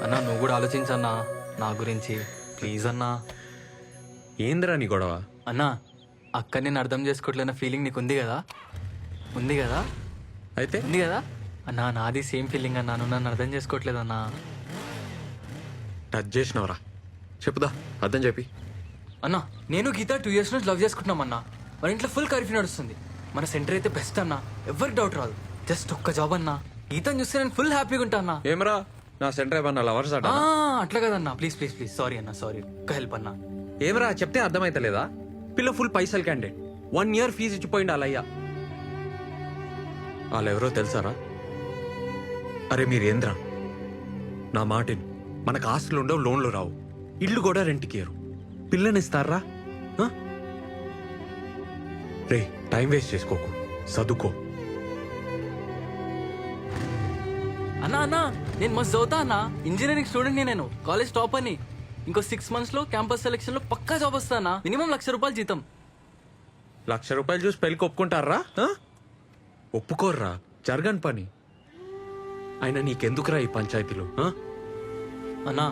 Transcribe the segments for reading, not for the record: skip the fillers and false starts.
అన్నా నువ్వు కూడా ఆలోచించన్నా నా గురించి ప్లీజ్ అన్నా. ఏందిరా నీ గొడవ? అన్నా అక్క నేను అర్థం చేసుకోవట్లేన ఫీలింగ్ నీకు ఉంది కదా? ఉంది కదా? అయితే ఉంది కదా అన్నా? నాది సేమ్ ఫీలింగ్ అన్నా, నువ్వు నన్ను అర్థం చేసుకోవట్లేదన్నా. టచ్ చేసినవరా? చెప్పుదా, అర్థం చెప్పి. అన్నా నేను గీత 2 years నుంచి లవ్ చేసుకుంటున్నాం అన్నా. మన ఇంట్లో ఫుల్ కర్ఫ్యూ నడుస్తుంది. మన సెంటర్ అయితే బెస్ట్ అన్నా, ఎవరికి డౌట్ రాదు. జస్ట్ ఒక్క జాబ్ అన్నా, గీతను చూస్తే నేను ఫుల్ హ్యాపీగా ఉంటా అన్నా. ఏమరా నా సెంటర్ ఏమన్నా లవర్స్ అట? అట్లా కదన్నా, ప్లీజ్ ప్లీజ్ ప్లీజ్, సారీ అన్నా, సారీ, ఒక్క హెల్ప్ అన్నా. ఏమరా చెప్తే అర్థమైతలేదా? పిల్ల ఫుల్ పైసలు క్యాండిడేట్, 1 year ఫీజు ఇచ్చిపోయింది వాళ్ళయ్యా. వాళ్ళెవరో తెలుసారా? అరే మీరేంద్రా, నా మాటిని, మనకు ఆస్తులు ఉండవు, లోన్లు రావు, ఇల్లు కూడా రెంట్కి ఇయ్యరు, పిల్లనిస్తారా? రే టైం వేస్ట్ చేసుకోకు, చదువుకో. అన్నా అన్నా నేను మస్తు చదువుతా అన్నా, ఇంజనీరింగ్ స్టూడెంట్ నేను, కాలేజ్ టాప్ అని. ఇంకో 6 months లో క్యాంపస్ సెలెక్షన్ లో పక్కా జాబ్ వస్తానా, మినిమం ₹1,00,000 జీతం. ₹1,00,000 చూసి పెళ్ళికి ఒప్పుకుంటారా? ఒప్పుకోర్రా, జరగని పని. అయినా నీకెందుకురా ఈ పంచాయతీలు? అన్నా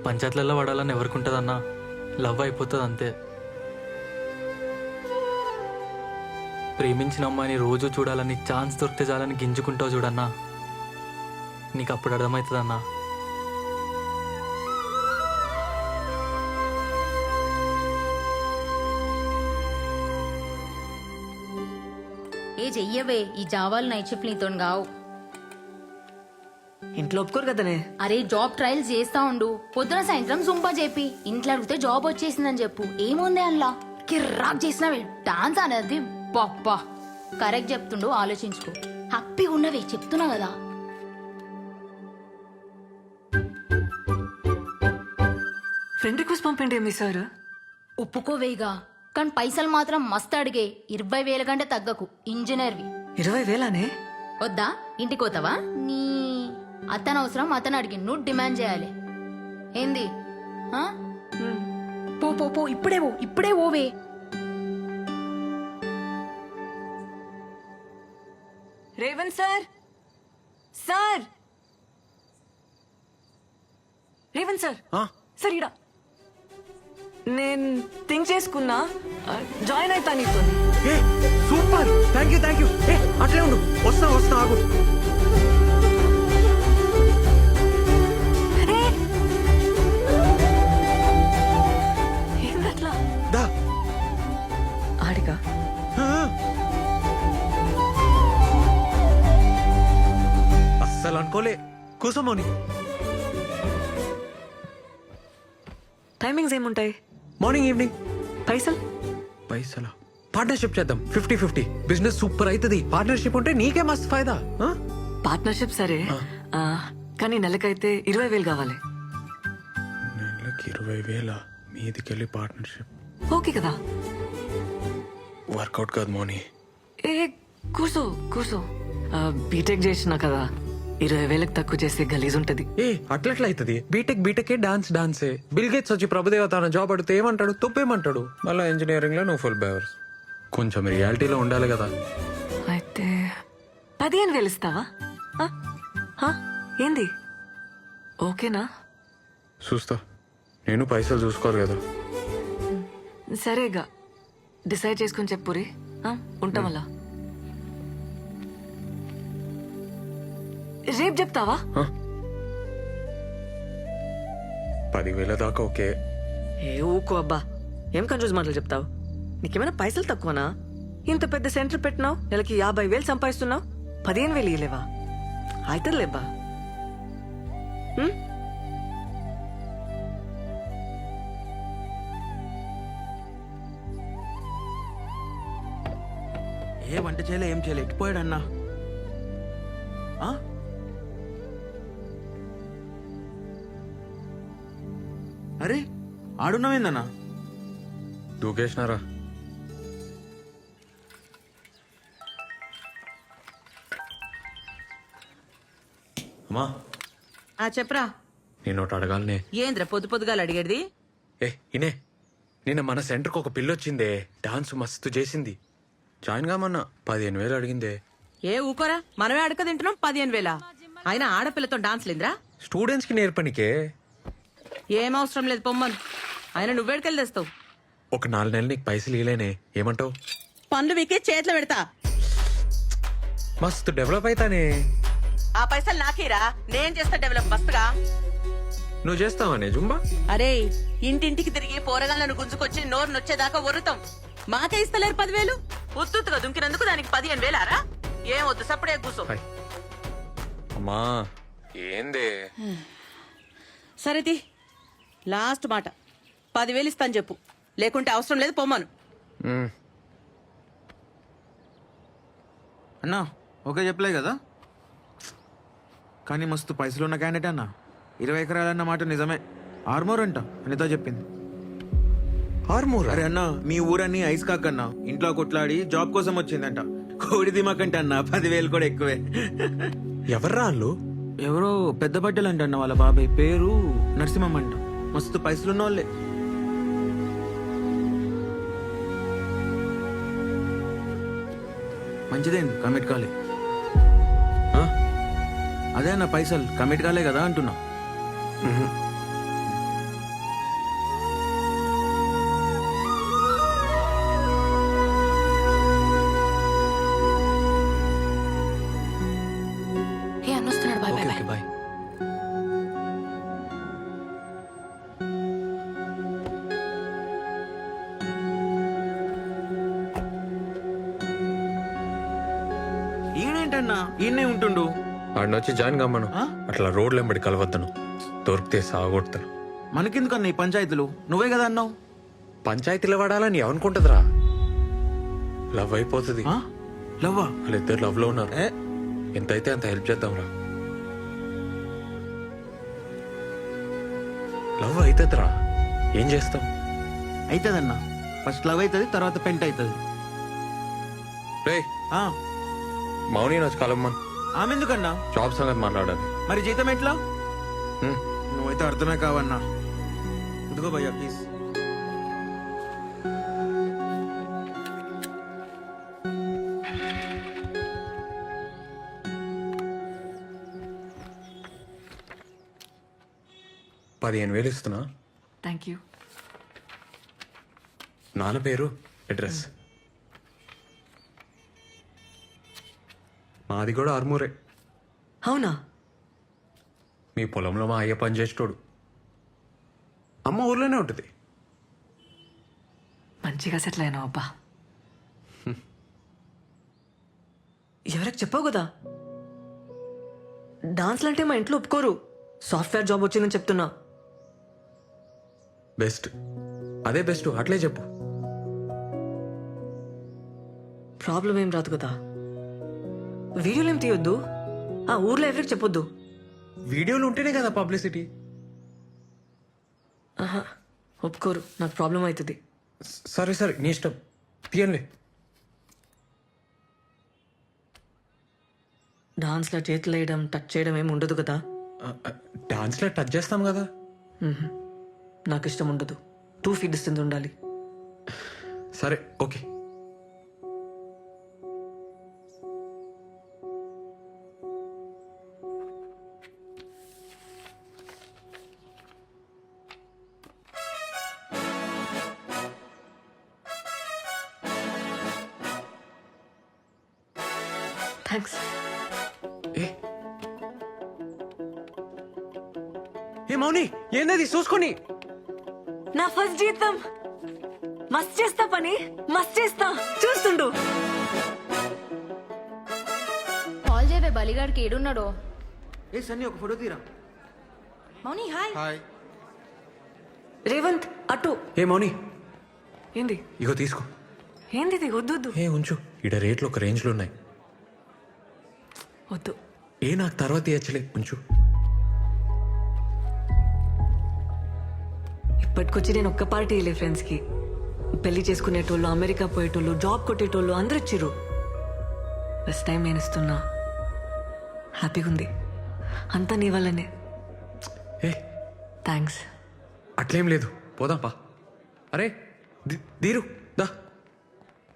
పంచాయతీలలో పడాలని ఎవరికుంటదన్నా, లవ్ అయిపోతుంది అంతే. ప్రేమించిన అమ్మాయిని రోజు చూడాలని, ఛాన్స్ దొరికితే చాలని గింజుకుంటావు చూడన్నా, నీకు అప్పుడు అర్థమవుతుందన్నా. ఏ చెయ్యవే, ఈ జావాలు నైట్ షిఫ్ట్ నీతో గావు. ఇంట్లో ఒప్పుకోరు కదనే. అరే జాబ్ ట్రయల్స్ చేస్తా ఉండు, పొద్దున సాయంత్రం సుంపా చెప్పి ఇంట్లో అడిగితే జాబ్ వచ్చేసిందని చెప్పు. ఏముంది అందులో, కిర్రాక్ చేసినవే డాన్స్ అనేది. పప్పా కరెక్ట్ చెప్తుండు, ఆలోచించుకో. హ్యాపీగా ఉన్నవే, చెప్తున్నా కదా. ఫ్రెండ్ రిక్వెస్ట్ పంపండి మీ సార్. ఒప్పుకోవేగా, కానీ పైసలు మాత్రం మస్తు అడిగే. 20,000 కంటే తగ్గకు, ఇంజనీర్వి. 20,000నే? వద్దా, ఇంటికి పోతావా? నీ అతను అవసరం అతను అడిగి నువ్వు డిమాండ్ చేయాలి. ఏంది? పో పో పో, ఇప్పుడే పో, ఇప్పుడే ఓవే. Revanth sir, sir Revanth sir, sir ఇడా నేను థింక్ చేసుకున్నా, జాయిన్ అవుతా నీతో. Super, thank you thank you. అట్లే ఉండు, వస్తా వస్తా, ఆగు. ఏందట్లా? దా ఆడిగా అస్సలు అనుకోలే. కూసమోని. టైమింగ్స్ ఏముంటాయి? Morning evening. పైసలు పార్ట్నర్షిప్ చేద్దాం, 50-50. బిజినెస్ సూపర్ అవుతుంది. పార్ట్నర్షిప్ ఉంటే నీకే మస్తు ఫైదా. పార్ట్నర్షిప్ సరే, కానీ నెలకైతే 20,000 కావాలి. నెలకి 20,000 మీదికెళ్ళి పార్ట్నర్షిప్ ఓకే కదా? వర్కౌట్ కాదు మోని. ఏ కూర్చో కూర్చో, బీటెక్ చేసినా కదా, 20,000కి తక్కువ చేస్తే గలీజ్ ఉంటది. అట్లట్లా అవుతుంది. బీటెక్ డాన్సే. బిల్ గేట్స్ వచ్చి ప్రభుదేవ తన జాబ్ అడిగితే ఏమంటాడు? తొప్పేమంటాడు. మళ్ళీ ఇంజనీరింగ్ లో నువ్వు ఫుల్ బేవర్స్. కొంచెం రియాలిటీలో ఉండాలి కదా. అయితే 15,000 ఇస్తావా? ఏంది, ఓకేనా? చూస్తా, నేను పైసలు చూసుకోరు కదా. సరేగా, డిసైడ్ చేసుకుని చెప్పురి. ఉంటాం అలా. రేపు చెప్తావా? 10,000 దాకా ఓకే. ఏ ఊకో అబ్బా, ఏం కన్ఫ్యూజ్ మాటలు చెప్తావు? నీకేమైనా పైసలు తక్కువనా? ఇంత పెద్ద సెంటర్ పెట్టినావు, నెలకి 50,000 సంపాదిస్తున్నావు, 15,000 ఇయ్యలేవా? అవుతుందిలేబ్బా. ఏ వంట చేయలే, ఏం చేయలే, ఎట్టిపోయాడన్నా? అరే ఆడున్నావేందన్నా? దూకేసినారా? అమ్మా చెప్పరా. నేను ఒకటి అడగాలనే. ఏంద్ర పొద్దుగాల అడిగేది? ఇనే, నిన్న మన సెంటర్కి ఒక పిల్లొచ్చిందే, డాన్స్ మస్తు చేసింది. జాయిన్ కామన్నా 15,000 అడిగిందే. ఏ ఊకోరా, మనమే అడక తింటున్నాం. 15,000 అయినా ఆడపిల్లతో డాన్స్ లేదురా? స్టూడెంట్స్కి నేర్పనికే ఏం అవసరం లేదు పొమ్మను. ఆయన నువ్వేడికెళ్ళి తెస్తావు. ఒక 4 నెలలు నీకు పైసలు ఇలేనే ఏమంటావు? పనులు వీకే చేతిలో పెడతా. మస్తు డెవలప్ అవుతానే. ఆ పైసలు నాకేరా, నేను చేస్తా డెవలప్ మస్తుగా. నువ్వు చేస్తావానే జుంబా? అరే ఇంటింటికి తిరిగి పోరగాళ్ళను గుంజుకొచ్చి నోరు నొచ్చేదాకా ఒర్రుతాం. మాకే ఇస్తలేరు 10,000. ఉత్తుగా దుంకినందుకు దానికి 15,000 ఆరా? ఏం వద్దు, సప్పుడే కూసో. హాయ్. అమ్మా ఏందే? సరేది లాస్ట్ మాట, 10,000 ఇస్తాను చెప్పు, లేకుంటే అవసరం లేదు పొమ్మను. మ్మ్. అన్నా ఓకే చెప్పలే కదా, కానీ మస్తు పైసలు ఉన్న క్యాండిడేట్ అన్న. 20 ఎకరాలన్న మాట నిజమే. ఆర్మోర్ అంట అనితో చెప్పింది. ఆర్మూర్ అరే అన్న, మీ ఊరన్నీ ఐస్ కాకన్నా ఇంట్లో కొట్లాడి జాబ్ కోసం వచ్చిందంట. కోడి దిమాకంట అన్న 10,000 కూడా ఎక్కువే. ఎవర్రా వాళ్ళు? ఎవరో పెద్ద బట్టలు అంట అన్న, వాళ్ళ బాబాయ్ పేరు నరసింహం అంట. మస్తు పైసలున్న వాళ్ళే. మంచిదేం కమిట్ కాలే. ఆ? అదే అన్న పైసలు కమిట్ కాలే కదా అంటున్నా. మ్మ్. ఏ అన్నొస్తున్నాడు, bye bye okay bye. Okay bye. ఈయనేంటన్నా ఈయనే ఉంటుండు. ఆడినొచ్చి జాయిన్ కమ్మను. ఆ? అట్లా రోడ్లు ఎంబడి కలవద్దను, దొరికితే సాగొడతాను. మనకెందుకన్నా ఈ పంచాయతీలు, నువ్వే కదా అన్నావు. పంచాయతీలో పడాలని ఏమనుకుంటుందిరా? లవ్ అయిపోతుంది. ఆ? లవ్వా? వాళ్ళిద్దరు లవ్ లో ఉన్నారు. ఏ ఎంతైతే అంత హెల్ప్ చేద్దాంరా. లవ్ అవుతుందిరా, ఏం చేస్తాం? అవుతుందన్నా. ఫస్ట్ లవ్ అవుతుంది, తర్వాత పెంట్ అవుతుంది. రే ఆ, మౌని వచ్చి కలమ్మా, ఆమె ఎందుకన్నా? జాబ్ సంగతి మాట్లాడాలి. మరి జీతం ఎట్లా? హ్మ్. నువ్వైతే అర్థమే కావన్నా. ఇదిగో భయ్యా ప్లీజ్. పదిహేను వేలు ఇస్తున్నా. Thank you. నాన్న పేరు, అడ్రస్. మాది కూడా ఆర్మూరే. అవునా? మీ పొలంలో మా అయ్య పని చేసేటోడు. అమ్మ ఊర్లోనే ఉంటుంది. మంచిగా సెటిల్ అయినావు అబ్బా. ఎవరికి చెప్పావు కదా, డాన్స్లు అంటే మా ఇంట్లో ఒప్పుకోరు. సాఫ్ట్వేర్ జాబ్ వచ్చిందని చెప్తున్నా. బెస్ట్, అదే బెస్ట్, అట్లే చెప్పు. ప్రాబ్లం ఏం రాదు కదా. వీడియోలు ఏం తీయొద్దు, ఆ ఊర్లో ఎవరికి చెప్పొద్దు. వీడియోలు ఉంటేనే కదా పబ్లిసిటీ. ఆహా, ఒప్పుకోరు, నాకు ప్రాబ్లం అవుతుంది. సరే సరే, నీ ఇష్టం, తీయండి. డాన్స్లో చేతులు వేయడం, టచ్ చేయడం ఏమి ఉండదు కదా. డాన్స్లో టచ్ చేస్తాం కదా. నాకు ఇష్టం ఉండదు. 2 feet distance ఉండాలి. సరే ఓకే. థ్యాంక్స్. ఏ మౌని, ఏందది చూసుకొని? నా ఫస్ట్ జీతం. మస్త్ చేస్తా పని, మస్త్ చేస్తా, చూస్తుండు. కాల్ చేయవే బలిగాడికి, ఏడున్నాడో. ఏ సన్నీ ఒక ఫోటో తీరా. మౌని హాయ్. హాయ్. రేవంత్ అటు. ఏ మౌని, ఏంది ఇగో తీసుకో. ఏంది ఇది? వద్దు వద్దు ఏ ఉంచు, ఈడ రేట్లు ఒక రేంజ్లో ఉన్నాయి. వద్దు. ఏ నాకు తర్వాత ఇచ్చలే, ఉంచు. ఇప్పటికొచ్చి నేను ఒక్క పార్టీ వెళ్ళే ఫ్రెండ్స్కి. పెళ్లి చేసుకునేటోళ్ళు, అమెరికా పోయేటోళ్ళు, జాబ్ కొట్టేటోళ్ళు అందరూ ఇచ్చిర్రు. ఫస్ట్ టైం నేను ఇస్తున్నా. హ్యాపీగా ఉంది. అంతా నీ వల్లనే. ఏ థ్యాంక్స్. అట్లేం లేదు, పోదాం పా. అరే దీరు దా.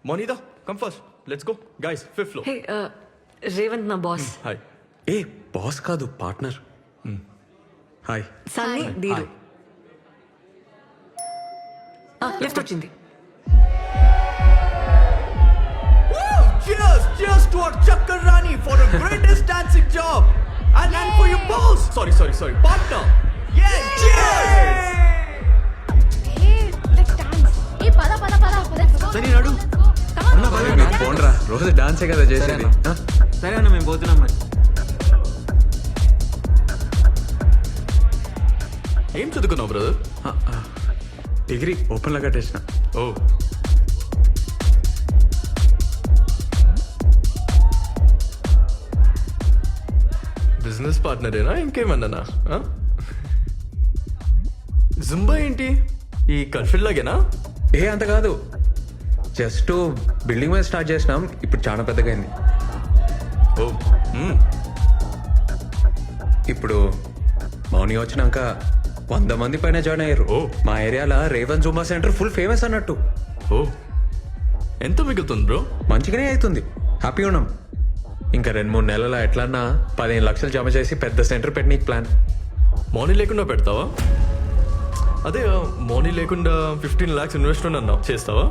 Monida, come first. Let's go. Guys, 5th floor. హే రేవంత్ నా బాస్. Hi. ఏ బాస్ కాదు, పార్ట్నర్. హాయ్ సన్నీ దీరు లిఫ్ట్ వచ్చింది. Cheers! Cheers to our Chakarani for the greatest dancing job! And for your boss! Sorry, partner! Yeah, cheers! ఏ పద పద పద సరే నడు మీరు పోండ్రా రోజు డాన్సే కదా చేసేది ఆ? సరే అన్న మేము పోతున్నాం మరి. ఏం చదువుకున్నావు బ్రదర్? డిగ్రీ ఓపెన్లో కట్టేసిన. ఓ బిజినెస్ పార్ట్నరేనా ఇంకేమన్నానా? జుంబా ఏంటి ఈ కన్ఫ్యూజ్ లాగేనా? ఏ అంత కాదు, జస్ట్ బిల్డింగ్ మీద స్టార్ట్ చేసినాం, ఇప్పుడు చాలా పెద్దగా అయింది. ఓ ఇప్పుడు మౌని వచ్చినాక 100 మంది పైన జాయిన్ అయ్యారు. ఓ. మా ఏరియాలో Revan Zumba centre full famous అన్నట్టు. ఓ ఎంత మిగులుతుంది బ్రో? మంచిగానే అవుతుంది, హ్యాపీ ఉన్నాం. ఇంకా 2-3 నెలల ఎట్లన్నా 15 లక్షలు జమ చేసి పెద్ద సెంటర్ పెట్టనీకి ప్లాన్. మనీ లేకుండా పెడతావా? అదే మనీ లేకుండా 15 lakhs ఇన్వెస్ట్మెంట్ అన్నావు, చేస్తావా?